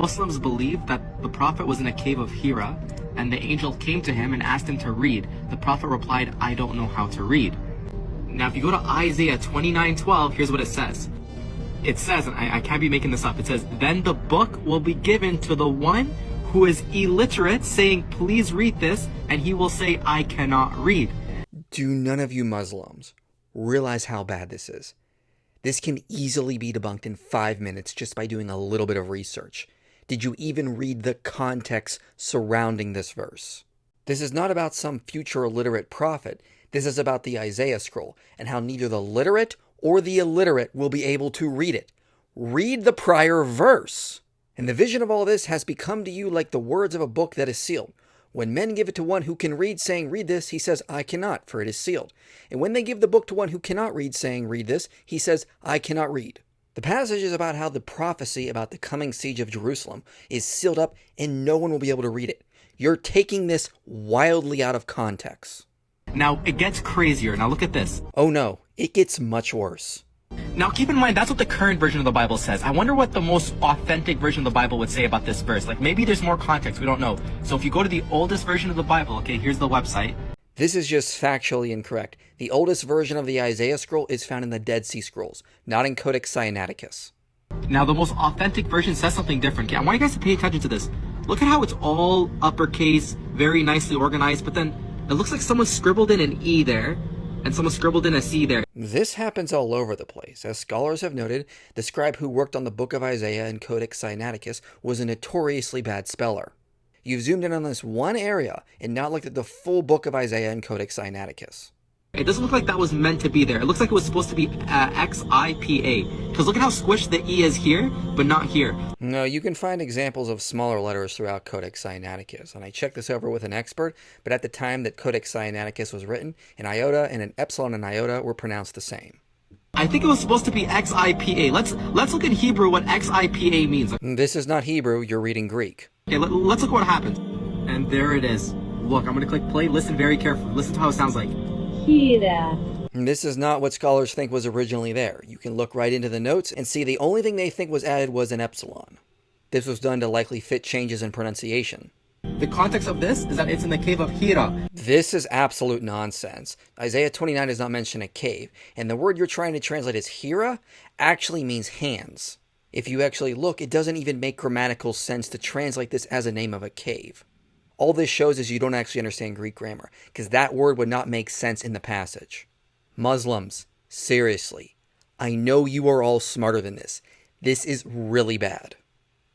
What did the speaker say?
Muslims believe that the Prophet was in a cave of Hira, and the angel came to him and asked him to read. The Prophet replied, I don't know how to read. Now, if you go to Isaiah 29:12, here's what it says. It says, and I can't be making this up, it says, then the book will be given to the one who is illiterate, saying, please read this, and he will say, I cannot read. Do none of you Muslims realize how bad this is? This can easily be debunked in 5 minutes just by doing a little bit of research. Did you even read the context surrounding this verse? This is not about some future illiterate prophet. This is about the Isaiah scroll and how neither the literate or the illiterate will be able to read it. Read the prior verse. And the vision of all this has become to you like the words of a book that is sealed. When men give it to one who can read, saying, read this, he says, I cannot, for it is sealed. And when they give the book to one who cannot read, saying, read this, he says, I cannot read. The passage is about how the prophecy about the coming siege of Jerusalem is sealed up and no one will be able to read it. You're taking this wildly out of context. Now, it gets crazier. Now, look at this. Oh no, it gets much worse. Now, keep in mind, that's what the current version of the Bible says. I wonder what the most authentic version of the Bible would say about this verse. Like, maybe there's more context. We don't know. So if you go to the oldest version of the Bible, okay, here's the website. This is just factually incorrect. The oldest version of the Isaiah scroll is found in the Dead Sea Scrolls, not in Codex Sinaiticus. Now, the most authentic version says something different. Okay, I want you guys to pay attention to this. Look at how it's all uppercase, very nicely organized, but then it looks like someone scribbled in an E there, and someone scribbled in a C there. This happens all over the place. As scholars have noted, the scribe who worked on the Book of Isaiah in Codex Sinaiticus was a notoriously bad speller. You've zoomed in on this one area and not looked at the full Book of Isaiah in Codex Sinaiticus. It doesn't look like that was meant to be there. It looks like it was supposed to be X-I-P-A. Because look at how squished the E is here, but not here. No, you can find examples of smaller letters throughout Codex Sinaiticus, and I checked this over with an expert, but at the time that Codex Sinaiticus was written, an iota and an epsilon and iota were pronounced the same. I think it was supposed to be X-I-P-A. Let's look at Hebrew what X-I-P-A means. This is not Hebrew, you're reading Greek. Okay, let's look what happens. And there it is. Look, I'm going to click play. Listen very carefully. Listen to how it sounds like. Hira. This is not what scholars think was originally there. You can look right into the notes and see the only thing they think was added was an epsilon. This was done to likely fit changes in pronunciation. The context of this is that it's in the cave of Hira. This is absolute nonsense. Isaiah 29 does not mention a cave, and the word you're trying to translate as Hira actually means hands. If you actually look, it doesn't even make grammatical sense to translate this as a name of a cave. All this shows is you don't actually understand Greek grammar, because that word would not make sense in the passage. Muslims, seriously, I know you are all smarter than this. This is really bad.